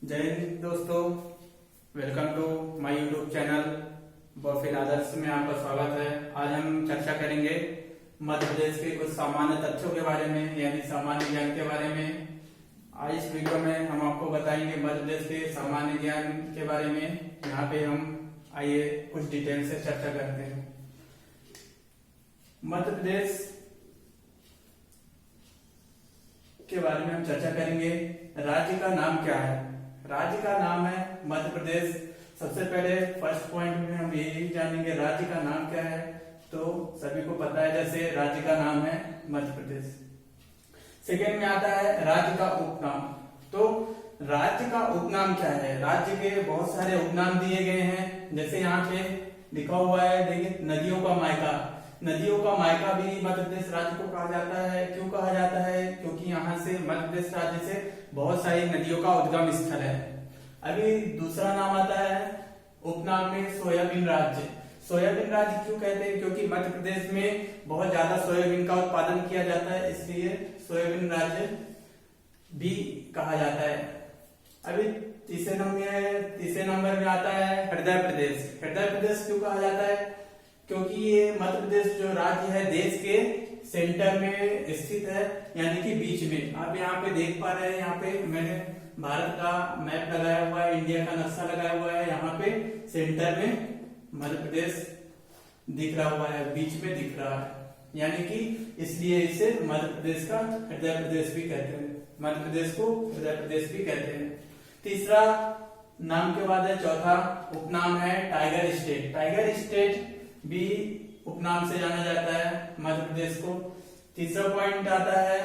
जय हिंद दोस्तों, welcome to my YouTube channel बफेल आदर्श में आपका स्वागत है। आज हम चर्चा करेंगे मध्य प्रदेश के कुछ सामान्य तथ्यों के बारे में, यानी सामान्य ज्ञान के बारे में। आज इस वीडियो में हम आपको बताएंगे मध्य प्रदेश के सामान्य ज्ञान के बारे में। यहाँ पे हम आइए कुछ डिटेल से चर्चा करते हैं। मध्य प्रदेश के बारे में हम चर्चा करेंगे। राज्य का नाम क्या है? राज्य का नाम है मध्य प्रदेश। सबसे पहले फर्स्ट पॉइंट में हम यही जानेंगे राज्य का नाम क्या है। तो सभी को पता है, जैसे राज्य का नाम है मध्य प्रदेश। सेकेंड में आता है राज्य का उपनाम। तो राज्य का उपनाम क्या है? राज्य के बहुत सारे उपनाम दिए गए हैं, जैसे यहाँ पे लिखा हुआ है, देखिए, नदियों का मायका। नदियों का मायका भी मध्य प्रदेश राज्य को कहा जाता है। क्यों कहा जाता है? क्योंकि यहाँ से मध्य प्रदेश राज्य से बहुत सारी नदियों का उद्गम स्थल है। अभी दूसरा नाम आता है उपनाम में सोयाबीन राज्य। सोयाबीन राज्य क्यों कहते हैं? क्योंकि मध्य प्रदेश में बहुत ज्यादा सोयाबीन का उत्पादन किया जाता है, इसलिए सोयाबीन राज्य भी कहा जाता है। अभी तीसरे नंबर में आता है हृदय प्रदेश। हृदय प्रदेश क्यों कहा जाता है? क्योंकि ये मध्य प्रदेश जो राज्य है देश के सेंटर में स्थित है, यानी कि बीच में। आप यहाँ पे देख पा रहे हैं, यहाँ पे मैंने भारत का मैप लगाया हुआ है, इंडिया का नक्शा लगाया हुआ है। यहाँ पे सेंटर में मध्य प्रदेश दिख रहा हुआ है, बीच में दिख रहा है, यानी कि इसलिए इसे मध्य प्रदेश का हृदय प्रदेश भी कहते हैं। मध्य प्रदेश को हृदय प्रदेश भी कहते हैं। तीसरा नाम के बाद है चौथा उपनाम है टाइगर स्टेट। टाइगर स्टेट भी उपनाम से जाना जाता है मध्य प्रदेश को। तीसरा पॉइंट आता है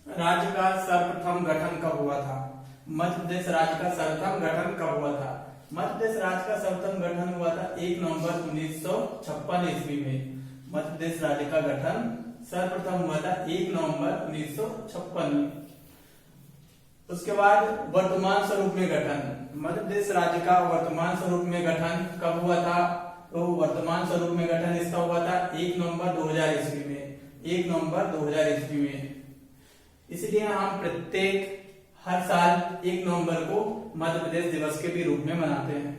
राज्य का सर्वप्रथम गठन कब हुआ था? मध्य प्रदेश राज्य का सर्वप्रथम गठन कब हुआ था? मध्य प्रदेश राज्य का सर्वप्रथम गठन हुआ था 1 नवंबर 1956 ईस्वी में। मध्य प्रदेश राज्य का गठन सर्वप्रथम हुआ था 1 नवंबर 1956 में। उसके बाद वर्तमान स्वरूप में गठन। मध्य प्रदेश राज्य का वर्तमान स्वरूप में गठन कब हुआ था? तो वर्तमान स्वरूप में गठन इसका हुआ था 1 नवंबर 2000 ईस्वी में। 1 नवंबर 2000 ईस्वी में। इसलिए हम हर साल 1 नवंबर को मध्य प्रदेश दिवस के भी रूप में मनाते हैं।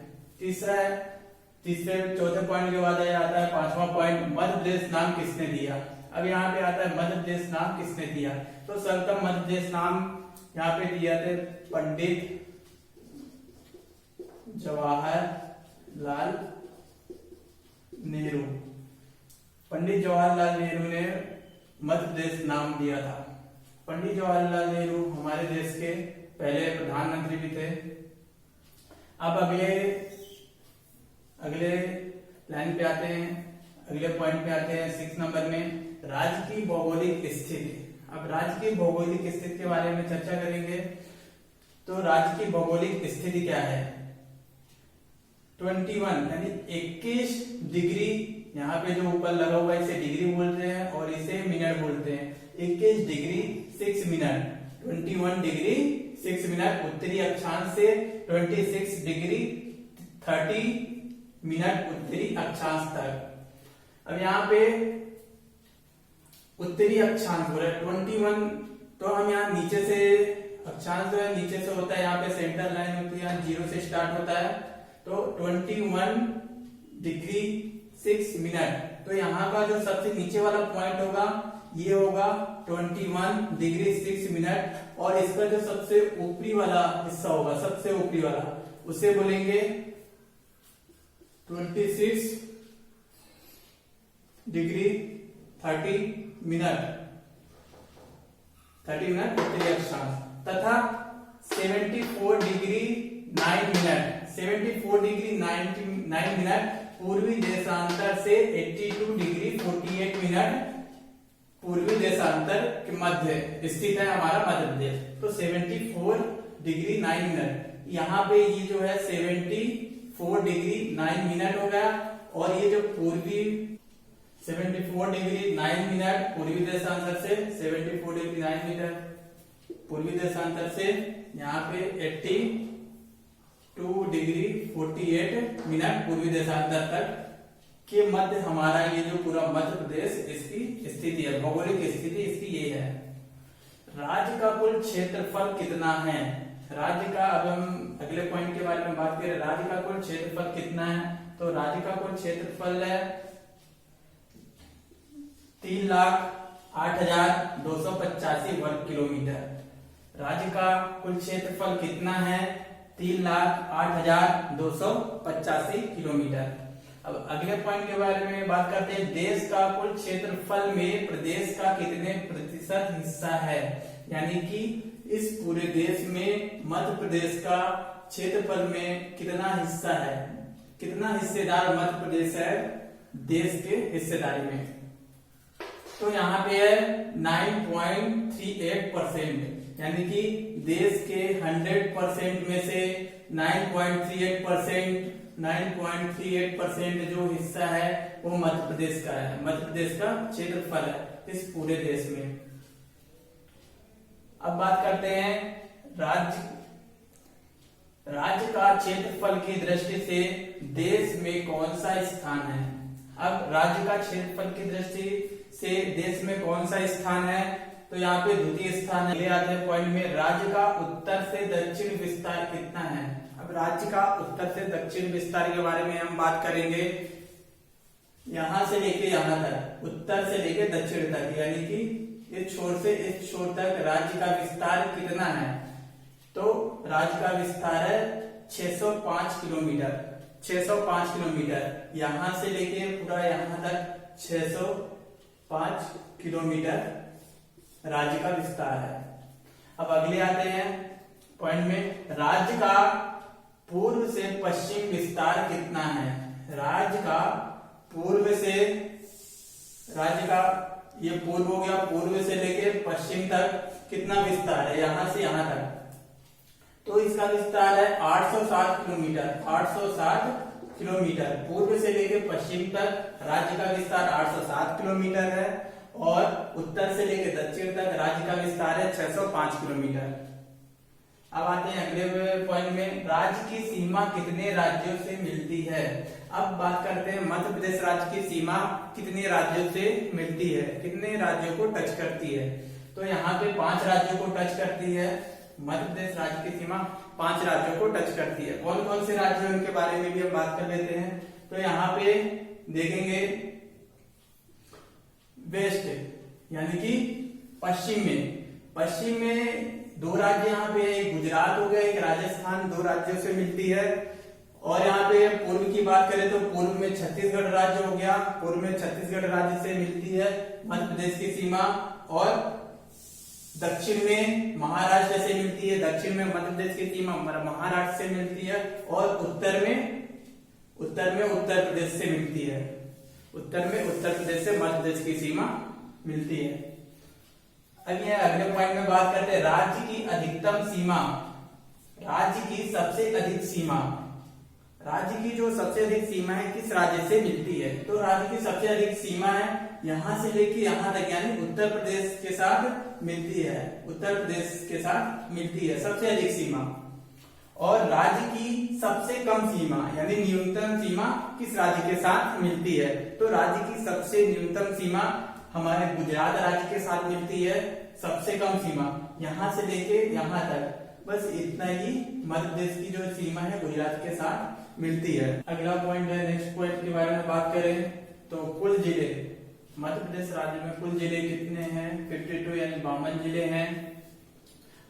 चौथे पॉइंट के बाद आता है पांचवा पॉइंट, मध्य प्रदेश नाम किसने दिया? अब यहाँ पे आता है मध्य प्रदेश नाम किसने दिया? तो सर्वप्रथम मध्य प्रदेश नाम यहाँ पे दिया थे पंडित जवाहरलाल नेहरू। पंडित जवाहरलाल नेहरू ने मध्य प्रदेश नाम दिया था। पंडित जवाहरलाल नेहरू हमारे देश के पहले प्रधानमंत्री भी थे। अब अगले लाइन पे आते हैं, अगले पॉइंट पे आते हैं 6 नंबर में राज्य की भौगोलिक स्थिति। अब राज्य की भौगोलिक स्थिति के बारे में चर्चा करेंगे। तो राज्य की भौगोलिक स्थिति क्या है? 21 यानी 21 डिग्री, यहाँ पे जो ऊपर लगा हुआ है इसे डिग्री बोलते हैं और इसे मिनट बोलते हैं। 21 डिग्री 6 मिनट, 21 डिग्री 6 मिनट उत्तरी अक्षांश से 26 डिग्री 30 मिनट उत्तरी अक्षांश तक। अब यहाँ पे उत्तरी अक्षांश बोला 21, तो हम यहाँ नीचे से अक्षांश जो है नीचे से होता है, यहाँ पे सेंटर लाइन होती है, यहाँ 0 से स्टार्ट होता है। तो 21 डिग्री 6 मिनट, तो यहाँ का जो सबसे नीचे वाला पॉइंट होगा ये होगा 21 डिग्री 6 मिनट, और इसका जो सबसे ऊपरी वाला हिस्सा होगा, सबसे ऊपरी वाला, उसे बोलेंगे 26 डिग्री 30 मिनट उत्तरी अक्षांश, तथा 74 डिग्री 9 मिनट 74 डिग्री 9 मिनट पूर्वी देशांतर से 82 डिग्री 48 मिनट पूर्वी देशांतर के मध्य स्थित है हमारा मध्य प्रदेश। तो 74 डिग्री 9 मिनट, यहाँ पे ये जो है 74 डिग्री 9 मिनट हो गया, और ये जो पूर्वी 74 डिग्री 9 मिनट पूर्वी देशांतर से 74 डिग्री 9 मिनट पूर्वी देशांतर से यहाँ पे 82 डिग्री 48 मिनट पूर्वी देशांतर तक के मध्य हमारा ये जो पूरा मध्य प्रदेश इसकी स्थिति है, भौगोलिक स्थिति इसकी ये है। राज्य का कुल क्षेत्रफल कितना है? राज्य का, अब हम अगले पॉइंट के बारे में बात करें, राज्य का कुल क्षेत्रफल कितना है। तो राज्य का कुल क्षेत्रफल है 3,08,285 वर्ग किलोमीटर। राज्य का कुल क्षेत्रफल कितना है? 3,08,285 किलोमीटर। अब अगले पॉइंट के बारे में बात करते हैं, देश का कुल क्षेत्रफल में प्रदेश का कितने प्रतिशत हिस्सा है। यानी कि इस पूरे देश में मध्य प्रदेश का क्षेत्रफल में कितना हिस्सा है, कितना हिस्सेदार मध्य प्रदेश है देश के हिस्सेदारी में। तो यहाँ पे है 9.38%, यानी कि देश के 100% में से 9.38% जो हिस्सा है वो मध्य प्रदेश का है। मध्य प्रदेश का क्षेत्रफल है इस पूरे देश में। अब बात करते हैं राज्य का क्षेत्रफल की दृष्टि से देश में कौन सा स्थान है। अब राज्य का क्षेत्रफल की दृष्टि से देश में कौन सा स्थान है, तो यहाँ पे द्वितीय स्थान है। ले आते हैं पॉइंट में, राज्य का उत्तर से दक्षिण विस्तार कितना है। अब राज्य का उत्तर से दक्षिण विस्तार के बारे में हम बात करेंगे, यहां से लेके यहां तक, उत्तर से लेके दक्षिण तक, यानी कि इस छोर से इस छोर तक राज्य का विस्तार कितना है। तो राज्य का विस्तार है 605 किलोमीटर। 605 किलोमीटर, यहां से लेके पूरा यहां तक 605 किलोमीटर राज्य का विस्तार है। अब अगले आते हैं पॉइंट में, राज्य का पूर्व से पश्चिम विस्तार कितना है। राज्य का पूर्व से, राज्य का ये पूर्व हो गया, पूर्व से लेके पश्चिम तक कितना विस्तार है, यहां से यहां तक। तो इसका विस्तार है 807 किलोमीटर। 807 किलोमीटर पूर्व से लेके पश्चिम तक राज्य का विस्तार 807 किलोमीटर है, और उत्तर से लेके दक्षिण तक राज्य का विस्तार है 605 किलोमीटर। अब आते हैं अगले पॉइंट में, राज्य की सीमा कितने राज्यों से मिलती है। अब बात करते हैं मध्य प्रदेश राज्य की सीमा कितने राज्यों से मिलती है, कितने राज्यों को टच करती है। तो यहाँ पे 5 राज्यों को टच करती है। मध्य प्रदेश राज्य की सीमा 5 राज्यों को टच करती है। कौन कौन से राज्य हैं उनके बारे में भी हम बात कर लेते हैं। तो यहाँ पे देखेंगे वेस्ट, यानी कि पश्चिम में 2 राज्य यहाँ पे, एक गुजरात हो गया, एक राजस्थान, 2 राज्यों से मिलती है। और यहाँ पे पूर्व की बात करें तो पूर्व में छत्तीसगढ़ राज्य हो गया, पूर्व में छत्तीसगढ़ राज्य से मिलती है मध्य प्रदेश की सीमा। और दक्षिण में महाराष्ट्र से मिलती है, दक्षिण में मध्य प्रदेश की सीमा महाराष्ट्र से मिलती है। और उत्तर में उत्तर प्रदेश से मिलती है, उत्तर में उत्तर प्रदेश से मध्य प्रदेश की सीमा मिलती है। अब ये अगले पॉइंट में बात करते हैं, राज्य की अधिकतम सीमा, राज्य की सबसे अधिक सीमा, राज्य की जो सबसे अधिक सीमा है किस राज्य से मिलती है। तो राज्य की सबसे अधिक सीमा है यहां से लेके यहां तक, यानी उत्तर प्रदेश के साथ मिलती है, उत्तर प्रदेश के साथ मिलती है सबसे अधिक सीमा। और राज्य की सबसे कम सीमा यानी न्यूनतम सीमा किस राज्य के साथ मिलती है। तो राज्य की सबसे न्यूनतम सीमा हमारे गुजरात राज्य के साथ मिलती है, सबसे कम सीमा यहां से लेके यहां तक, बस इतना ही मध्य प्रदेश की जो सीमा है गुजरात के साथ मिलती है। अगला पॉइंट है, नेक्स्ट पॉइंट के बारे में बात करें तो कुल जिले, मध्य प्रदेश राज्य में कुल जिले कितने हैं, 52 यानी 52 जिले हैं।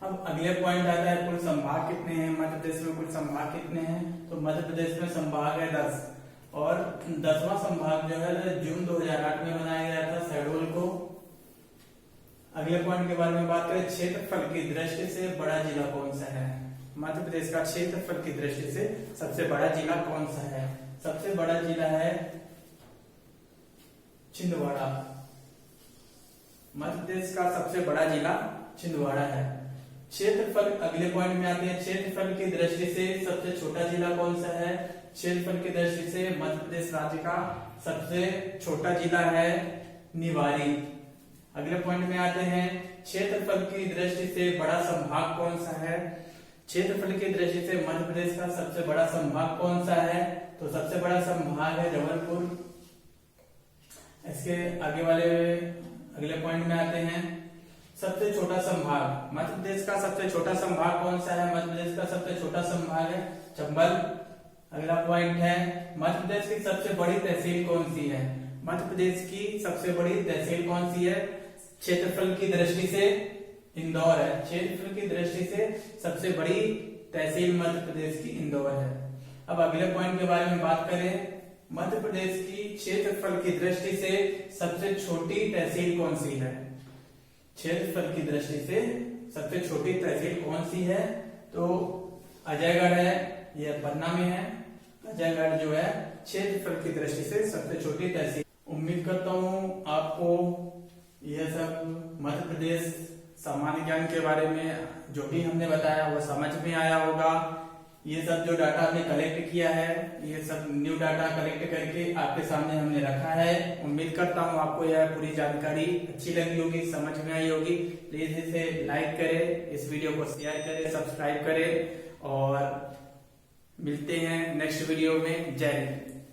अब अगले पॉइंट आता है कुल संभाग कितने हैं, मध्य प्रदेश में कुल संभाग कितने हैं। तो मध्य प्रदेश में संभाग है 10, और 10वां संभाग जो है जून 2008 में बनाया गया था शेड्यूल को। अगले पॉइंट के बारे में बात करें, क्षेत्रफल की दृष्टि से बड़ा जिला कौन सा है। मध्य प्रदेश का क्षेत्रफल की दृष्टि से सबसे बड़ा जिला कौन सा है। सबसे बड़ा जिला है छिंदवाड़ा। मध्य प्रदेश का सबसे बड़ा जिला छिंदवाड़ा है। क्षेत्रफल, अगले पॉइंट में आते हैं, क्षेत्रफल की दृष्टि से सबसे छोटा जिला कौन सा है। क्षेत्रफल की दृष्टि से मध्य प्रदेश राज्य का सबसे छोटा जिला है निवाड़ी। अगले पॉइंट में आते हैं, क्षेत्रफल की दृष्टि से बड़ा संभाग कौन सा है। क्षेत्रफल की दृष्टि से मध्य प्रदेश का सबसे बड़ा संभाग कौन सा है। तो सबसे बड़ा संभाग है जबलपुर। इसके आगे वाले अगले पॉइंट में आते हैं, सबसे छोटा संभाग, मध्य प्रदेश का सबसे छोटा संभाग कौन सा है? मध्य प्रदेश का सबसे छोटा संभाग है चंबल। अगला पॉइंट है, मध्य प्रदेश की सबसे बड़ी तहसील कौन सी है? मध्य प्रदेश की सबसे बड़ी तहसील कौन सी है? क्षेत्रफल की दृष्टि से इंदौर है। क्षेत्रफल की दृष्टि से सबसे बड़ी तहसील मध्य प्रदेश की इंदौर है। अब अगले पॉइंट के बारे में बात करें, मध्य प्रदेश की क्षेत्रफल की दृष्टि से सबसे छोटी तहसील कौन सी है? क्षेत्रफल की दृष्टि से सबसे छोटी तहसील कौन सी है? तो अजयगढ़ है, यह पन्ना में है। अजयगढ़ जो है क्षेत्रफल की दृष्टि से सबसे छोटी तहसील। उम्मीद करता हूँ आपको यह सब मध्य प्रदेश सामान्य ज्ञान के बारे में जो भी हमने बताया वो समझ में आया होगा। ये सब जो डाटा हमने कलेक्ट किया है, ये सब न्यू डाटा कलेक्ट करके आपके सामने हमने रखा है। उम्मीद करता हूँ आपको यह पूरी जानकारी अच्छी लगी होगी, समझ में आई होगी। प्लीज इसे लाइक करें, इस वीडियो को शेयर करें, सब्सक्राइब करें और मिलते हैं नेक्स्ट वीडियो में। जय हिंद।